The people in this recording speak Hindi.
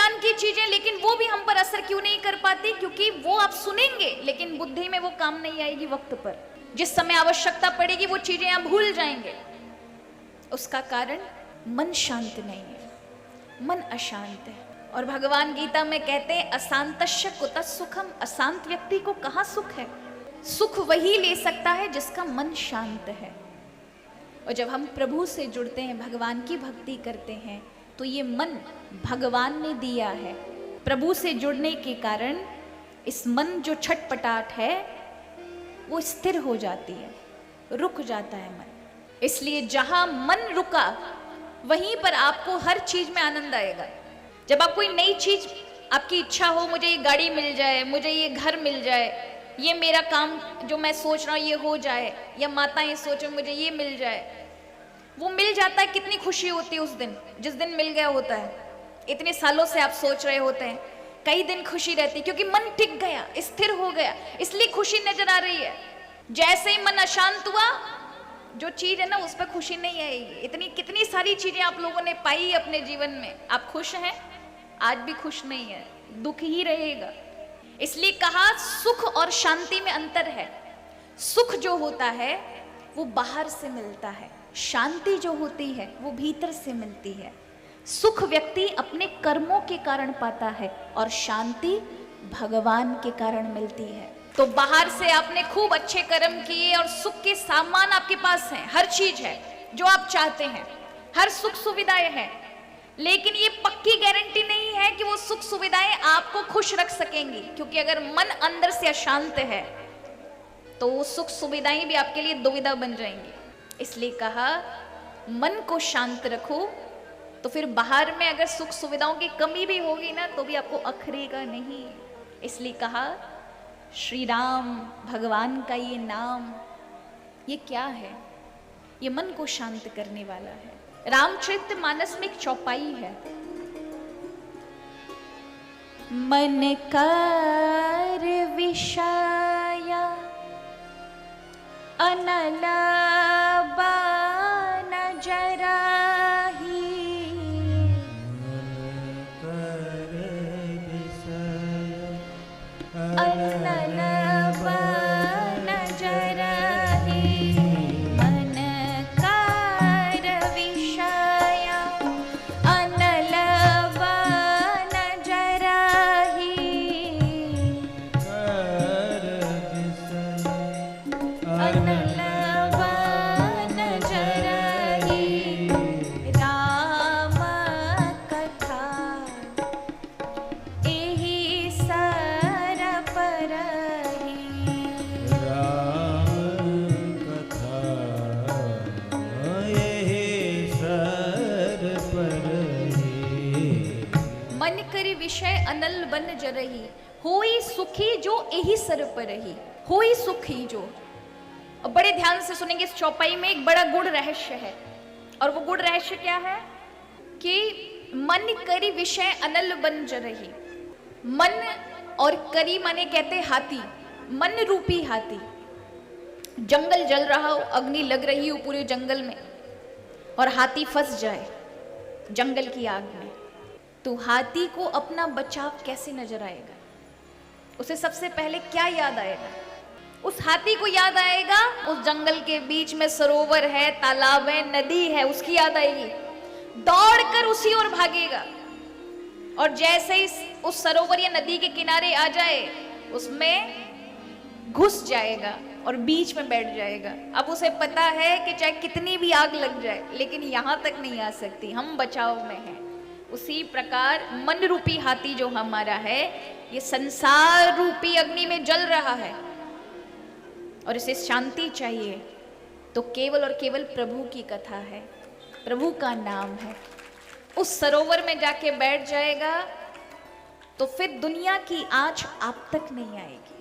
ज्ञान की चीजें, लेकिन वो भी हम पर असर क्यों नहीं कर पाती? क्योंकि वो आप सुनेंगे लेकिन बुद्धि में वो काम नहीं आएगी वक्त पर। जिस समय आवश्यकता पड़ेगी वो चीजें आप भूल जाएंगे। उसका कारण मन शांत नहीं है, मन अशांत है। और भगवान गीता में कहते हैं अशांतस्य कुतः सुखम, अशांत व्यक्ति को कहाँ सुख है? सुख वही ले सकता है जिसका मन शांत है। और जब हम प्रभु से जुड़ते हैं, भगवान की भक्ति करते हैं, तो ये मन भगवान ने दिया है। प्रभु से जुड़ने के कारण इस मन जो छटपटाट है वो स्थिर हो जाती है, रुक जाता है मन। इसलिए जहां मन रुका वहीं पर आपको हर चीज में आनंद आएगा। जब आप कोई नई चीज, आपकी इच्छा हो, मुझे ये गाड़ी मिल जाए, मुझे ये घर मिल जाए, ये मेरा काम जो मैं सोच रहा हूँ ये हो जाए, या माताएं सोचो मुझे ये मिल जाए, वो मिल जाता है, कितनी खुशी होती है उस दिन, जिस दिन मिल गया होता है। इतने सालों से आप सोच रहे होते हैं, कई दिन खुशी रहती, क्योंकि मन टिक गया, स्थिर हो गया, इसलिए खुशी नजर आ रही है। जैसे ही मन अशांत हुआ, जो चीज है ना उस पर खुशी नहीं आएगी। इतनी कितनी सारी चीजें आप लोगों ने पाई अपने जीवन में, आप खुश हैं? आज भी खुश नहीं है, दुख ही रहेगा। इसलिए कहा सुख और शांति में अंतर है। सुख जो होता है वो बाहर से मिलता है, शांति जो होती है वो भीतर से मिलती है। सुख व्यक्ति अपने कर्मों के कारण पाता है और शांति भगवान के कारण मिलती है। तो बाहर से आपने खूब अच्छे कर्म किए और सुख के सामान आपके पास हैं, हर चीज है जो आप चाहते हैं, हर सुख सुविधाएं हैं, लेकिन ये पक्की गारंटी नहीं है कि वो सुख सुविधाएं आपको खुश रख सकेंगी। क्योंकि अगर मन अंदर से अशांत है तो वो सुख सुविधाएं भी आपके लिए दुविधा बन जाएंगी। इसलिए कहा मन को शांत रखो, तो फिर बाहर में अगर सुख सुविधाओं की कमी भी होगी ना तो भी आपको अखरेगा नहीं। इसलिए कहा श्री राम भगवान का ये नाम, ये क्या है? ये मन को शांत करने वाला है। रामचरितमानस में एक चौपाई है, मन कर विषय अनल बन जराही, अनल बन जराही, मन कर विषय अनल बन जराही, अनल बन जराही, राम कथा एहि सर परही, राम कथा एहि सर परही, मन करि विषय अनल बन जरही, होई सुखी जो एहि सर परही। होई सुखी जो, और बड़े ध्यान से सुनेंगे, इस चौपाई में एक बड़ा गुड़ रहस्य है। और वो गुड़ रहस्य क्या है कि मन करी विषय अनल बन जरही। मन और करी माने कहते हाथी, मन रूपी हाथी। जंगल जल रहा हो, अग्नि लग रही हो पूरे जंगल में, और हाथी फंस जाए जंगल की आग में, तो हाथी को अपना बचाव कैसे नजर आएगा? उसे सबसे पहले क्या याद आएगा? उस हाथी को याद आएगा उस जंगल के बीच में सरोवर है, तालाब है, नदी है, उसकी याद आएगी। दौड़कर उसी ओर भागेगा, और जैसे ही उस सरोवर या नदी के किनारे आ जाए उसमें घुस जाएगा और बीच में बैठ जाएगा। अब उसे पता है कि चाहे कितनी भी आग लग जाए लेकिन यहां तक नहीं आ सकती, हम बचाव में हैं। उसी प्रकार मन रूपी हाथी जो हमारा है, ये संसार रूपी अग्नि में जल रहा है और इसे शांति चाहिए, तो केवल और केवल प्रभु की कथा है, प्रभु का नाम है। उस सरोवर में जाके बैठ जाएगा तो फिर दुनिया की आंच आप तक नहीं आएगी।